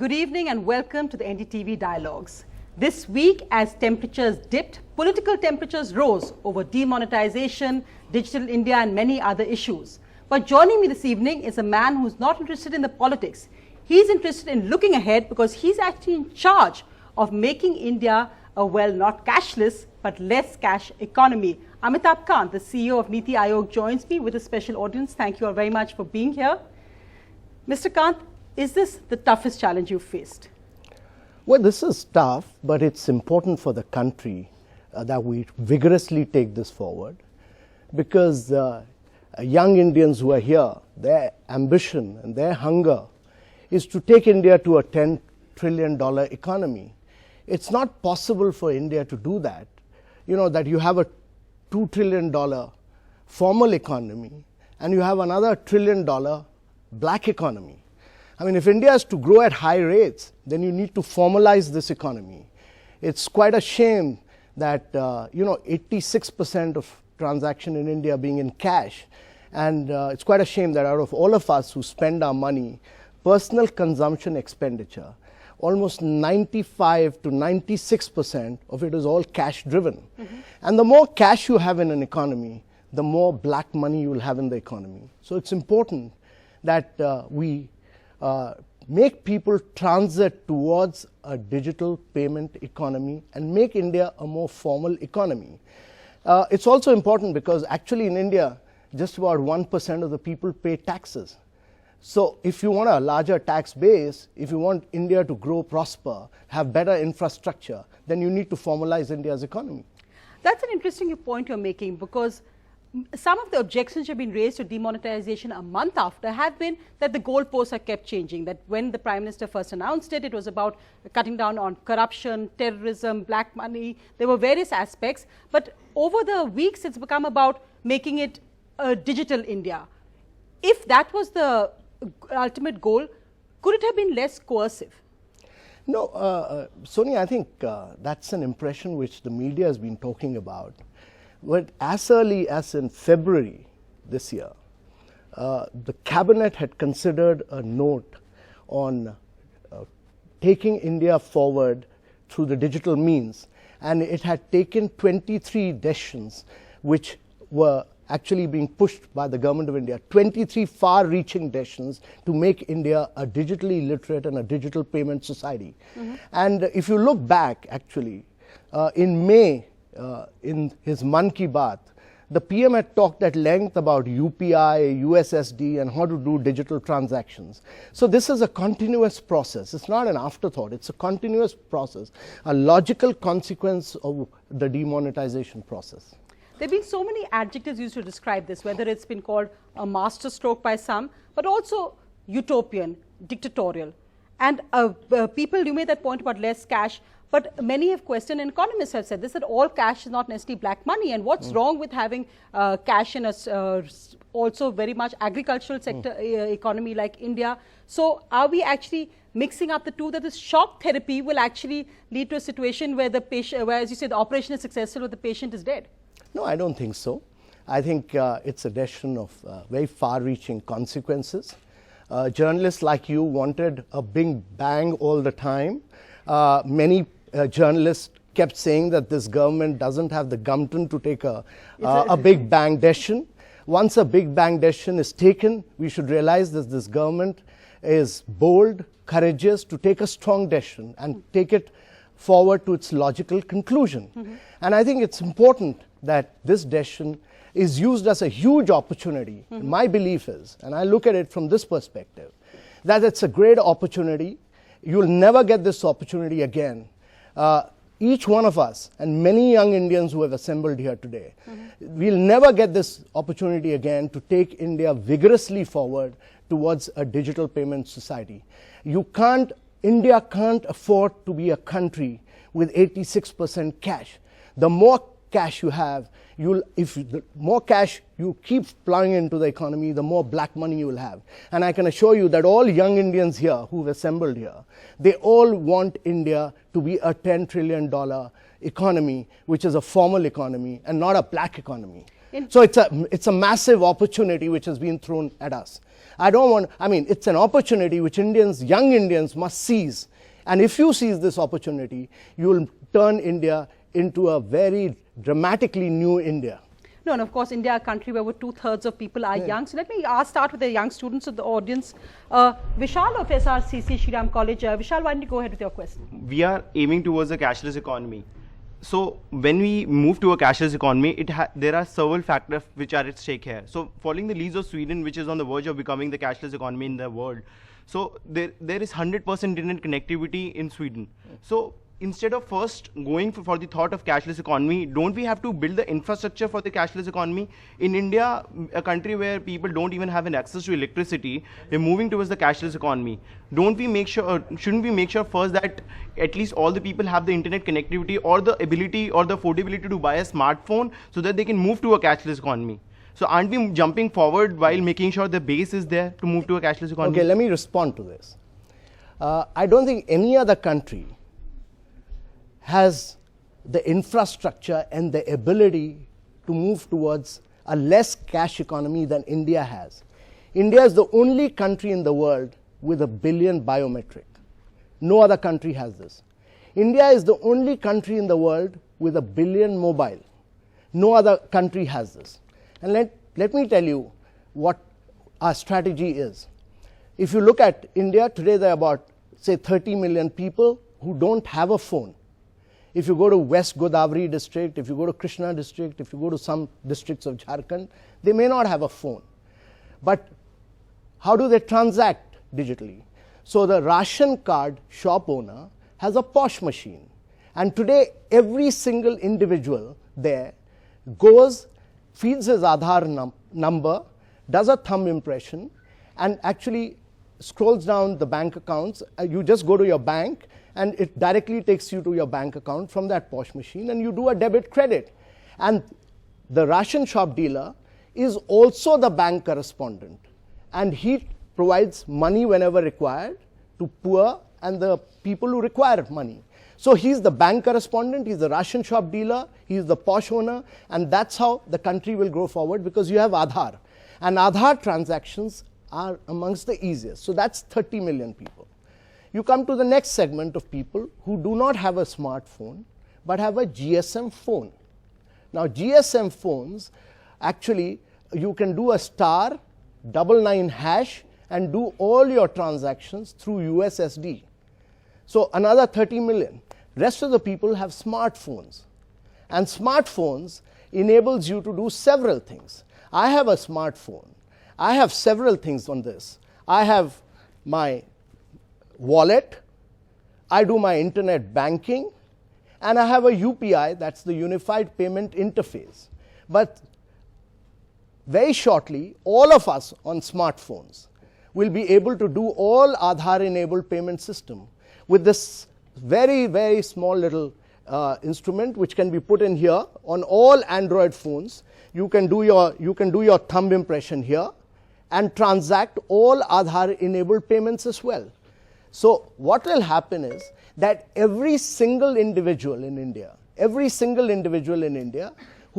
Good evening and welcome to the NDTV Dialogues. This week, as temperatures dipped, political temperatures rose over demonetization, digital India and many other issues. But joining me this evening is a man who's not interested in the politics. He's interested in looking ahead because he's actually in charge of making India a, well, not cashless, but less cash economy. Amitabh Kant, the CEO of NITI Aayog, joins me with a special audience. Thank you all very much for being here. Mr. Kant, is this the toughest challenge you've faced? Well, this is tough, but it's important for the country that we vigorously take this forward, because young Indians who are here, their ambition and their hunger is to take India to a $10 trillion economy. It's not possible for India to do that. You know, that you have a $2 trillion formal economy and you have another $1 trillion black economy. I mean, if India is to grow at high rates, then you need to formalize this economy. It's quite a shame that, 86% of transaction in India being in cash. And it's quite a shame that out of all of us who spend our money, personal consumption expenditure, almost 95 to 96% of it is all cash driven. And the more cash you have in an economy, the more black money you will have in the economy. So it's important that we make people transit towards a digital payment economy and make India a more formal economy. It's also important because actually in India, just about 1% of the people pay taxes. So if you want a larger tax base, if you want India to grow, prosper, have better infrastructure, then you need to formalize India's economy. That's an interesting point you're making, because some of the objections have been raised to demonetization a month after have been that the goalposts are kept changing, that when the Prime Minister first announced it, it was about cutting down on corruption, terrorism, black money. There were various aspects, but over the weeks it's become about making it a digital India. If that was the ultimate goal, could it have been less coercive? No, Sonia, I think that's an impression which the media has been talking about. But as early as in February this year, the cabinet had considered a note on taking India forward through the digital means, and it had taken 23 decisions which were actually being pushed by the government of India, 23 far-reaching decisions to make India a digitally literate and a digital payment society. And if you look back, actually, in May, in his Mann Ki Baat, the PM had talked at length about UPI, USSD and how to do digital transactions. So this is a continuous process. It's not an afterthought. It's a continuous process, a logical consequence of the demonetization process. There have been so many adjectives used to describe this, whether it's been called a masterstroke by some, but also utopian, dictatorial. And people, you made that point about less cash, but many have questioned, and economists have said this, that all cash is not necessarily black money. And what's wrong with having cash in a also very much agricultural sector economy like India? So are we actually mixing up the two, that this shock therapy will actually lead to a situation where the patient, where, as you said, the operation is successful but the patient is dead? No, I don't think so. I think it's a decision of very far-reaching consequences. Journalists like you wanted a big bang all the time. Many journalists kept saying that this government doesn't have the gumption to take a big bang decision. Once a big bang decision is taken, we should realize that this government is bold, courageous to take a strong decision and take it forward to its logical conclusion. And I think it's important that this decision is used as a huge opportunity. My belief is, and I look at it from this perspective, that it's a great opportunity. You'll never get this opportunity again. Each one of us, and many young Indians who have assembled here today, we'll never get this opportunity again to take India vigorously forward towards a digital payment society. India can't afford to be a country with 86% cash. The more cash you have, if the more cash you keep plowing into the economy, the more black money you will have. And I can assure you that all young Indians here who've assembled here, they all want India to be a $10 trillion economy, which is a formal economy and not a black economy. So it's a massive opportunity which has been thrown at us. I don't want, I mean, it's an opportunity which Indians, young Indians must seize. And if you seize this opportunity, you will turn India into a very dramatically new India. No, and of course, India, a country where over 2/3 of people are young. So let me start with the young students of the audience. Vishal of SRCC Shriram College. Vishal, why don't you go ahead with your question? We are aiming towards a cashless economy. So when we move to a cashless economy, there are several factors which are at stake here. So following the leads of Sweden, which is on the verge of becoming the cashless economy in the world, so there is 100% internet connectivity in Sweden. So instead of first going for the thought of cashless economy, don't we have to build the infrastructure for the cashless economy? In India, a country where people don't even have an access to electricity, we're moving towards the cashless economy. Don't we make sure, shouldn't we make sure first that at least all the people have the internet connectivity or the ability or the affordability to buy a smartphone so that they can move to a cashless economy? So aren't we jumping forward while making sure the base is there to move to a cashless economy? Okay, let me respond to this. I don't think any other country has the infrastructure and the ability to move towards a less cash economy than India has. India is the only country in the world with 1 billion biometric. No other country has this. India is the only country in the world with 1 billion mobile. No other country has this. And let me tell you what our strategy is. If you look at India, today there are about, say, 30 million people who don't have a phone. If you go to West Godavari district, if you go to Krishna district, if you go to some districts of Jharkhand, they may not have a phone. But how do they transact digitally? So the ration card shop owner has a POS machine. And today, every single individual there goes, feeds his Aadhaar number, does a thumb impression, and actually scrolls down the bank accounts. You just go to your bank, and it directly takes you to your bank account from that POS machine, and you do a debit credit. And the ration shop dealer is also the bank correspondent, and he provides money whenever required to poor and the people who require money. So he's the bank correspondent, he's the ration shop dealer, he's the POS owner, and that's how the country will grow forward, because you have Aadhaar. And Aadhaar transactions are amongst the easiest. So that's 30 million people. You come to the next segment of people who do not have a smartphone, but have a GSM phone. Now, GSM phones, actually, you can do a *99# and do all your transactions through USSD. So another 30 million. Rest of the people have smartphones. And smartphones enables you to do several things. I have a smartphone. I have several things on this. I have my wallet, I do my internet banking, and I have a UPI, that's the Unified Payment Interface. But very shortly, all of us on smartphones will be able to do all Aadhaar-enabled payment system with this very, very small little instrument which can be put in here. On all Android phones, you can do your thumb impression here and transact all Aadhaar-enabled payments as well. So what will happen is that every single individual in India who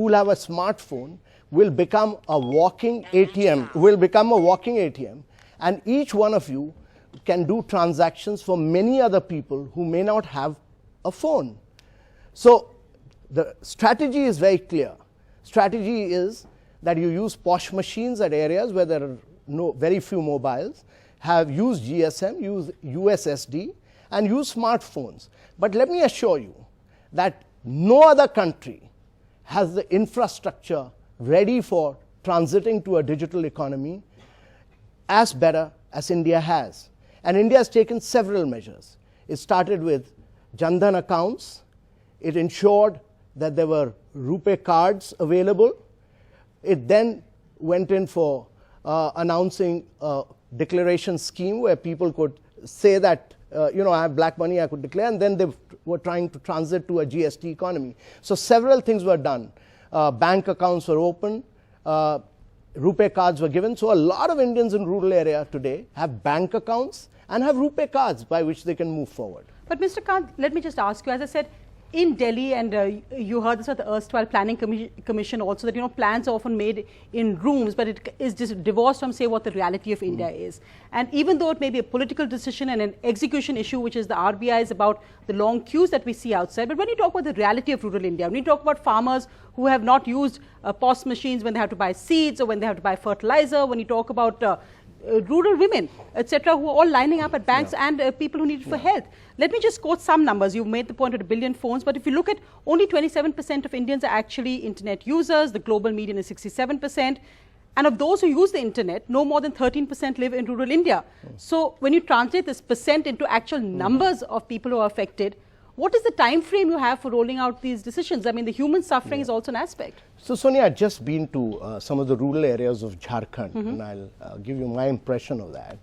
will have a smartphone will become a walking ATM, and each one of you can do transactions for many other people who may not have a phone. So the strategy is very clear. Strategy is that you use POS machines at areas where there are very few mobiles, have used GSM, use USSD, and use smartphones. But let me assure you that no other country has the infrastructure ready for transiting to a digital economy as better as India has. And India has taken several measures. It started with Jan Dhan accounts. It ensured that there were RuPay cards available. It then went in for announcing a declaration scheme where people could say that, I have black money, I could declare, and then they were trying to transit to a GST economy. So several things were done. Bank accounts were opened, RuPay cards were given. So a lot of Indians in rural area today have bank accounts and have RuPay cards by which they can move forward. But Mr. Kant, let me just ask you, as I said, in Delhi, and you heard this at the erstwhile planning commission also, that plans are often made in rooms, but it is just divorced from, say, what the reality of India is. And even though it may be a political decision and an execution issue, which is the RBI, is about the long queues that we see outside, but when you talk about the reality of rural India, when you talk about farmers who have not used POS machines when they have to buy seeds or when they have to buy fertilizer, when you talk about rural women, etc., who are all lining up at banks, and people who need it for health. Let me just quote some numbers. You've made the point of 1 billion phones, but if you look at, only 27% of Indians are actually internet users. The global median is 67%. And of those who use the internet, no more than 13% live in rural India. So when you translate this percent into actual numbers of people who are affected, what is the time frame you have for rolling out these decisions? I mean, the human suffering is also an aspect. So, Sonia, I've just been to some of the rural areas of Jharkhand, and I'll give you my impression of that.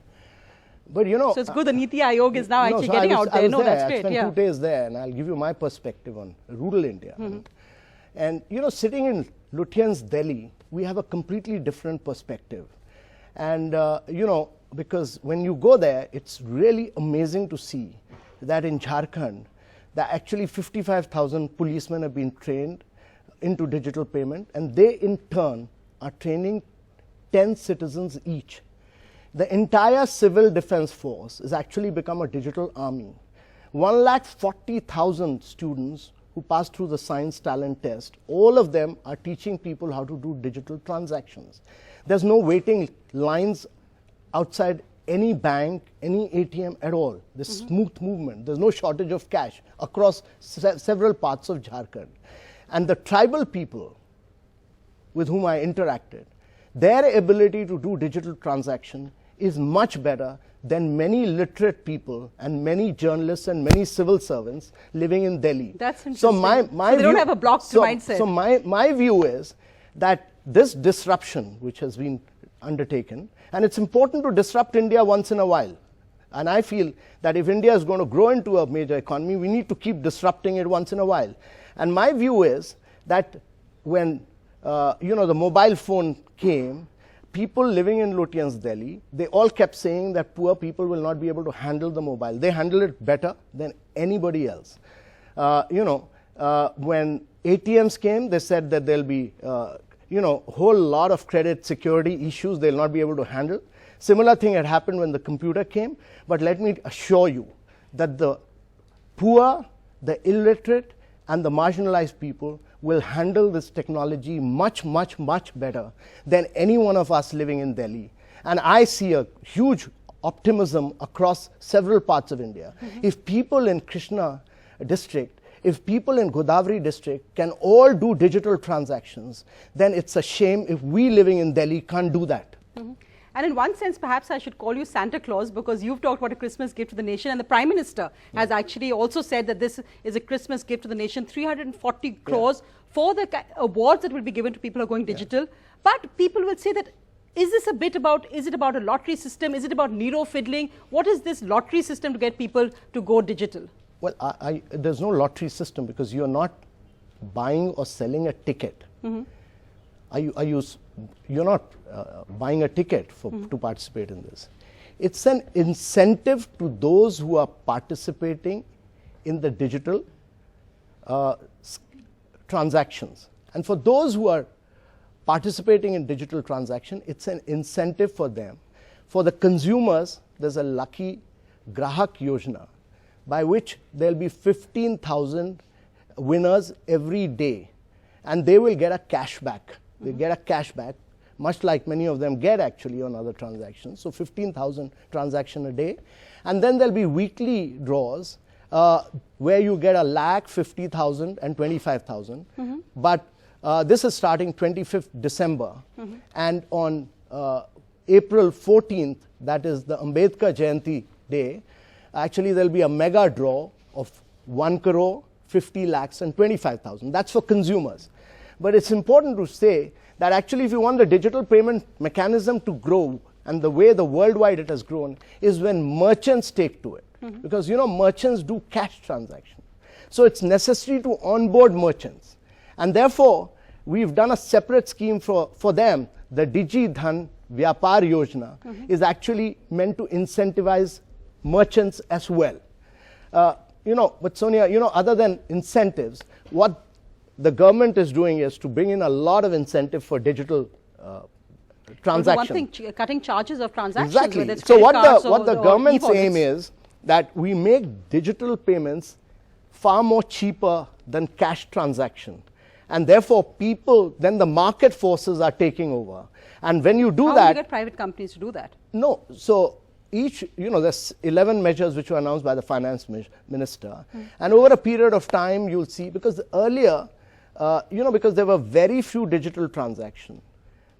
But so it's good the NITI Aayog is now actually getting out there. No, that's great. I spent 2 days there, and I'll give you my perspective on rural India. And sitting in Lutyens, Delhi, we have a completely different perspective. And because when you go there, it's really amazing to see that in Jharkhand, that actually 55,000 policemen have been trained into digital payment, and they in turn are training 10 citizens each. The entire civil defense force has actually become a digital army. 140,000 students who pass through the science talent test, all of them are teaching people how to do digital transactions. There's no waiting lines outside any bank, any ATM at all. There's smooth movement. There's no shortage of cash across several parts of Jharkhand. And the tribal people with whom I interacted, their ability to do digital transaction is much better than many literate people and many journalists and many civil servants living in Delhi. That's interesting. So they don't have a blocked mindset. So my view is that this disruption which has been undertaken, and it's important to disrupt India once in a while. And I feel that if India is going to grow into a major economy, we need to keep disrupting it once in a while. And my view is that when the mobile phone came, people living in Lutyens, Delhi, they all kept saying that poor people will not be able to handle the mobile. They handle it better than anybody else. When ATMs came, they said that there'll be whole lot of credit security issues they'll not be able to handle. Similar thing had happened when the computer came, but let me assure you that the poor, the illiterate, and the marginalized people will handle this technology much, much, much better than any one of us living in Delhi. And I see a huge optimism across several parts of India. If people in Krishna district, if people in Godavari district can all do digital transactions, then it's a shame if we living in Delhi can't do that. And in one sense, perhaps I should call you Santa Claus, because you've talked about a Christmas gift to the nation, and the Prime Minister has actually also said that this is a Christmas gift to the nation, 340 crores for the awards that will be given to people who are going digital. But people will say that, is it about a lottery system? Is it about Nero fiddling? What is this lottery system to get people to go digital? Well, there's no lottery system, because you're not buying or selling a ticket. You're not buying a ticket to participate in this. It's an incentive to those who are participating in the digital transactions. And for those who are participating in digital transaction, it's an incentive for them. For the consumers, there's a lucky Grahak Yojana, by which there'll be 15,000 winners every day, and they will get a cashback. They get a cashback, much like many of them get actually on other transactions. So 15,000 transactions a day. And then there'll be weekly draws where you get 1,00,000, 50,000 and 25,000. But this is starting 25th December. And on April 14th, that is the Ambedkar Jayanti day, actually there'll be a mega draw of 1 crore, 50 lakhs and 25,000. That's for consumers. But it's important to say that actually if you want the digital payment mechanism to grow, and the way the worldwide it has grown, is when merchants take to it. Because merchants do cash transactions. So it's necessary to onboard merchants. And therefore, we've done a separate scheme for them. The Digi Dhan Vyapar Yojana is actually meant to incentivize merchants as well. but Sonia, other than incentives, what the government is doing is to bring in a lot of incentive for digital transaction. One thing, cutting charges of transactions. Exactly. So what the government's aim is that we make digital payments far more cheaper than cash transaction. And therefore then the market forces are taking over. And when you do How that... do you get private companies to do that? No. So there's 11 measures which were announced by the finance minister. And over a period of time, you'll see, because earlier, because there were very few digital transactions,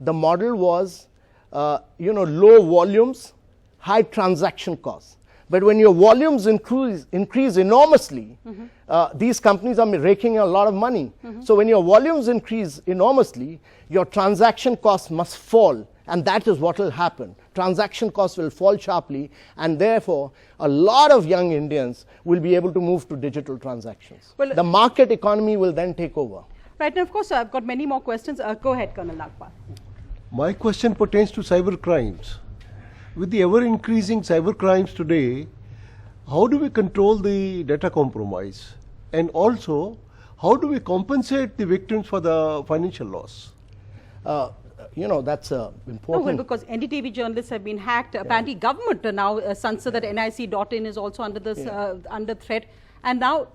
the model was, low volumes, high transaction costs. But when your volumes increase enormously, these companies are raking a lot of money. So when your volumes increase enormously, your transaction costs must fall. And that is what will happen. Transaction costs will fall sharply. And therefore, a lot of young Indians will be able to move to digital transactions. Well, the market economy will then take over. Right. And of course, I've got many more questions. Go ahead, Colonel Nagpal. My question pertains to cyber crimes. With the ever-increasing cyber crimes today, how do we control the data compromise? And also, how do we compensate the victims for the financial loss? That's important. Well, because NDTV journalists have been hacked. Apparently, government now censored that NIC.in is also under this under threat. And now,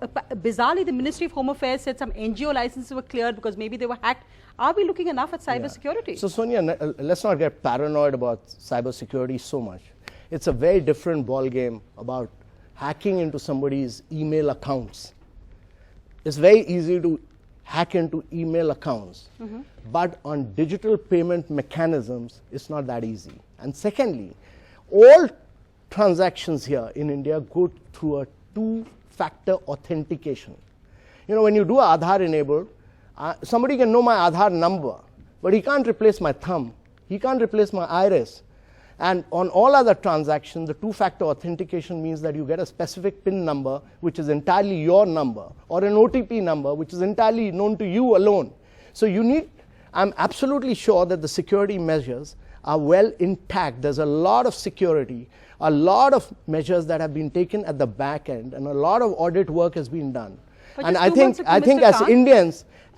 bizarrely, the Ministry of Home Affairs said some NGO licenses were cleared because maybe they were hacked. Are we looking enough at cyber security? So, Sonia, let's not get paranoid about cyber security so much. It's a very different ball game about hacking into somebody's email accounts. It's very easy to hack into email accounts. But on digital payment mechanisms, it's not that easy. And secondly, all transactions here in India go through a two-factor authentication. When you do Aadhaar enabled, somebody can know my Aadhaar number, but he can't replace my thumb. He can't replace my iris. And on all other transactions, the two-factor authentication means that you get a specific PIN number, which is entirely your number, or an OTP number, which is entirely known to you alone. So I'm absolutely sure that the security measures are well intact. There's a lot of security, a lot of measures that have been taken at the back end, and a lot of audit work has been done. And I think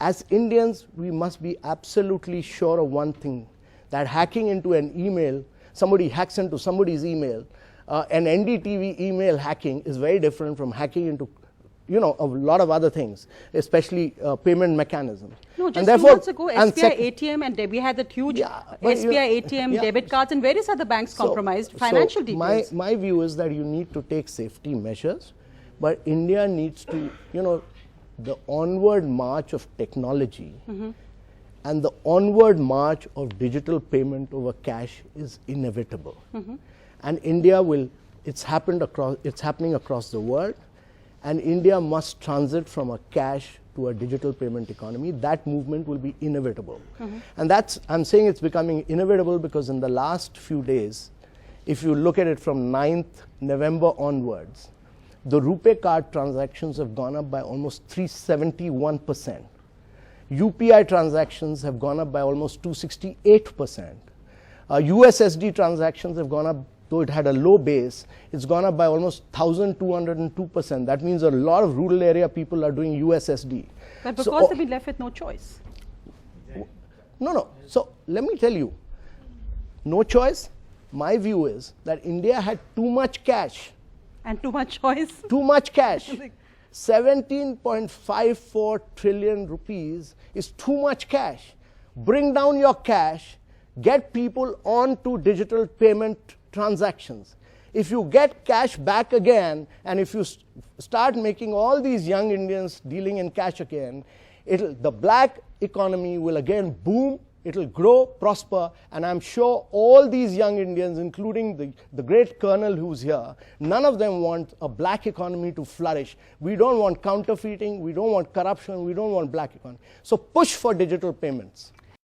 as Indians, we must be absolutely sure of one thing, that hacking into an email, somebody hacks into somebody's email, an NDTV email hacking is very different from hacking into a lot of other things, especially payment mechanisms. No, just 2 months ago, SBI ATM and we had that huge SBI ATM debit cards and various other banks compromised financial details. My view is that you need to take safety measures, but India needs to, the onward march of technology and the onward march of digital payment over cash is inevitable. And India it's happening across the world, and India must transit from a cash to a digital payment economy. That movement will be inevitable. And I'm saying it's becoming inevitable because in the last few days, if you look at it from 9th November onwards, the RuPay card transactions have gone up by almost 371%. UPI transactions have gone up by almost 268%. USSD transactions have gone up, though it had a low base, it's gone up by almost 1,202%. That means a lot of rural area people are doing USSD. But because they've been left with no choice. No. So let me tell you, no choice. My view is that India had too much cash. And too much choice. Too much cash. 17.54 trillion rupees is too much cash. Bring down your cash, get people onto digital payment transactions. If you get cash back again, and if you start making all these young Indians dealing in cash again, the black economy will again boom. It'll grow, prosper, and I'm sure all these young Indians, including the great colonel who's here, none of them want a black economy to flourish. We don't want counterfeiting, we don't want corruption, we don't want black economy. So push for digital payments.